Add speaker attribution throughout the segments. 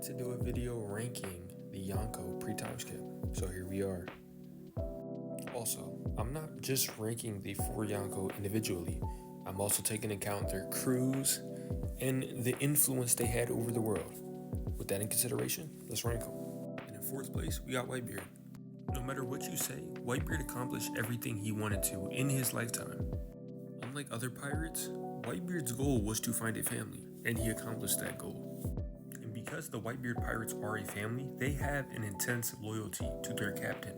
Speaker 1: to do a video ranking the Yonko pre-Timeskip, so here we are. Also, I'm not just ranking the 4 Yonko individually, I'm also taking into account their crews and the influence they had over the world. With that in consideration, let's rank them. And in 4th place, we got Whitebeard. No matter what you say, Whitebeard accomplished everything he wanted to in his lifetime. Unlike other pirates, Whitebeard's goal was to find a family, and he accomplished that goal. And because the Whitebeard pirates are a family, they have an intense loyalty to their captain.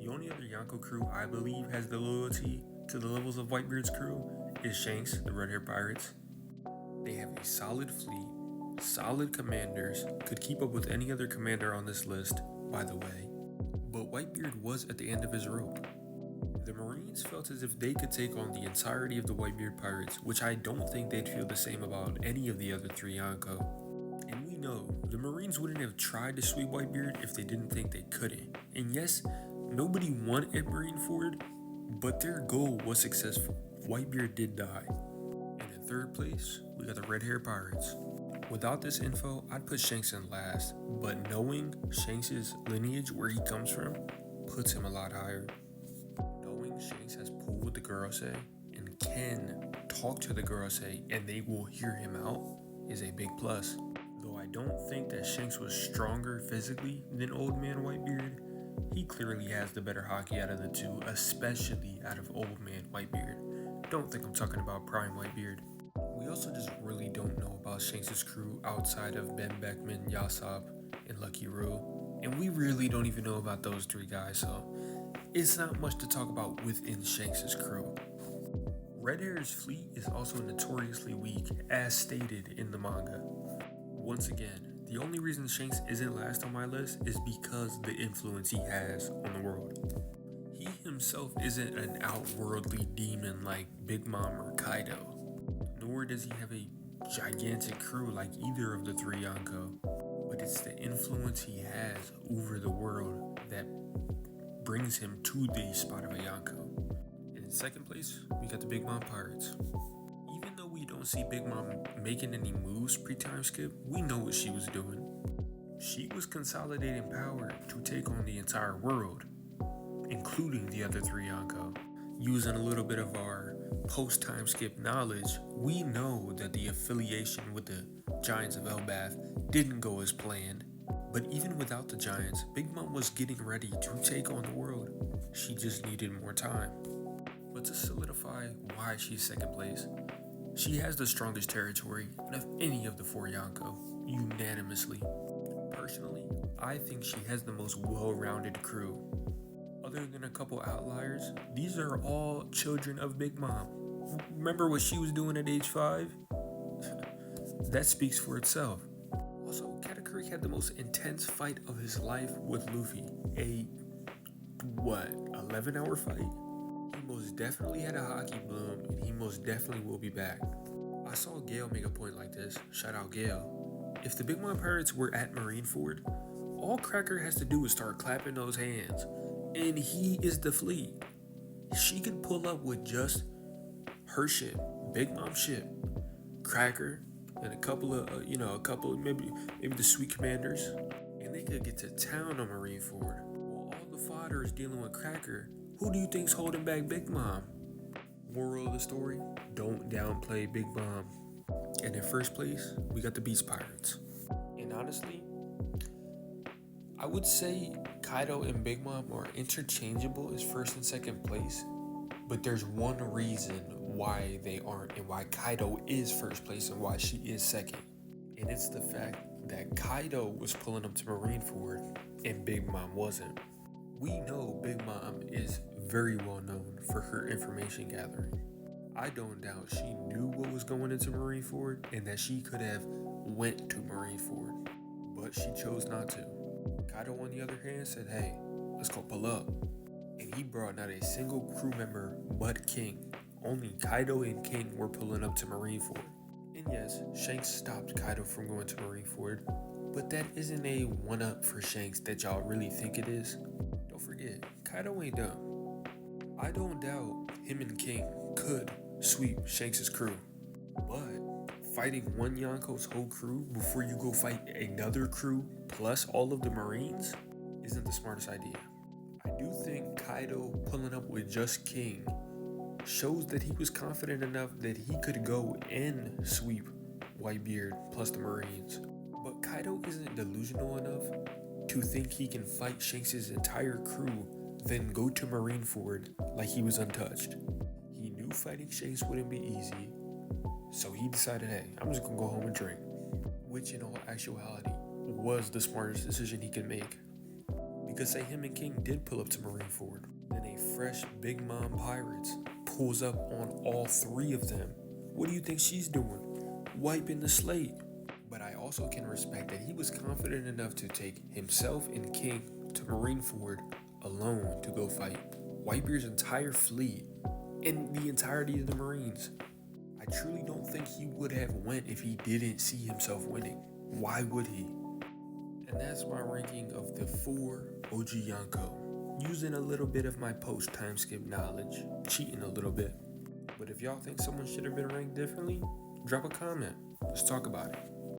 Speaker 1: The only other Yonko crew I believe has the loyalty to the levels of Whitebeard's crew is Shanks, the red-haired pirates. They have a solid fleet, solid commanders, could keep up with any other commander on this list, by the way. But Whitebeard was at the end of his rope. The Marines felt as if they could take on the entirety of the Whitebeard pirates, which I don't think they'd feel the same about any of the other 3 Yonko. And we know, the Marines wouldn't have tried to sweep Whitebeard if they didn't think they couldn't. And yes, nobody won at Marineford, but their goal was successful. Whitebeard did die. And in 3rd place, we got the red-haired pirates. Without this info, I'd put Shanks in last, but knowing Shanks' lineage, where he comes from, puts him a lot higher. Knowing Shanks has pull with the Gorosei and can talk to the Gorosei and they will hear him out is a big plus. Though I don't think that Shanks was stronger physically than Old Man Whitebeard, he clearly has the better hockey out of the two, especially out of Old Man Whitebeard. Don't think I'm talking about Prime Whitebeard. We also just really don't know about Shanks' crew outside of Ben Beckman, Yasop, and Lucky Roo. And we really don't even know about those 3 guys, so it's not much to talk about within Shanks' crew. Red-Hair's fleet is also notoriously weak, as stated in the manga. Once again, the only reason Shanks isn't last on my list is because the influence he has on the world. He himself isn't an outworldly demon like Big Mom or Kaido, nor does he have a gigantic crew like either of the 3 Yonko, but it's the influence he has over the world that brings him to the spot of a Yonko. And in 2nd place, we got the Big Mom Pirates. Even though we don't see Big Mom making any moves pre-Timeskip, we know what she was doing. She was consolidating power to take on the entire world, including the other 3 Yonko. Using a little bit of our post-Timeskip knowledge, we know that the affiliation with the Giants of Elbath didn't go as planned. But even without the Giants, Big Mom was getting ready to take on the world. She just needed more time. But to solidify why she's 2nd place, she has the strongest territory of any of the 4 Yonko, unanimously. Personally, I think she has the most well-rounded crew. Other than a couple outliers, these are all children of Big Mom. Remember what she was doing at age 5? That speaks for itself. Also, Katakuri had the most intense fight of his life with Luffy. A 11-hour fight? He most definitely had a hockey bloom, and he most definitely will be back. I saw Gale make a point like this. Shout out Gale. If the Big Mom Pirates were at Marineford, all Cracker has to do is start clapping those hands, and he is the fleet. She could pull up with just her ship, Big Mom ship, Cracker, and a couple of maybe the Sweet Commanders, and they could get to town on Marineford. While all the fodder is dealing with Cracker, who do you think's holding back Big Mom? Moral of the story, don't downplay Big Mom. And in 1st place, we got the Beast Pirates. And honestly, I would say Kaido and Big Mom are interchangeable as 1st and 2nd place, but there's one reason why they aren't and why Kaido is 1st place and why she is 2nd. And it's the fact that Kaido was pulling them to Marineford and Big Mom wasn't. We know Big Mom is very well known for her information gathering. I don't doubt she knew what was going into Marineford and that she could have went to Marineford, but she chose not to. Kaido, on the other hand, said, hey, let's go pull up. And he brought not a single crew member but King. Only Kaido and King were pulling up to Marineford. And yes, Shanks stopped Kaido from going to Marineford, but that isn't a one-up for Shanks that y'all really think it is. Don't forget, Kaido ain't dumb. I don't doubt him and King could sweep Shanks' crew, but fighting one Yonko's whole crew before you go fight another crew plus all of the Marines isn't the smartest idea. I do think Kaido pulling up with just King shows that he was confident enough that he could go and sweep Whitebeard plus the Marines. But Kaido isn't delusional enough to think he can fight Shanks' entire crew, then go to Marineford like he was untouched. He knew fighting Shanks wouldn't be easy, so he decided, hey, I'm just gonna go home and drink. Which in all actuality was the smartest decision he could make. Because say him and King did pull up to Marineford, then a fresh Big Mom Pirates pulls up on all three of them. What do you think she's doing? Wiping the slate. But I also can respect that he was confident enough to take himself and King to Marineford alone to go fight Whitebeard's entire fleet and the entirety of the Marines. I truly don't think he would have went if he didn't see himself winning. Why would he? And that's my ranking of the 4 OG Yonko, using a little bit of my post Timeskip knowledge, cheating a little bit. But if y'all think someone should have been ranked differently, drop a comment. Let's talk about it.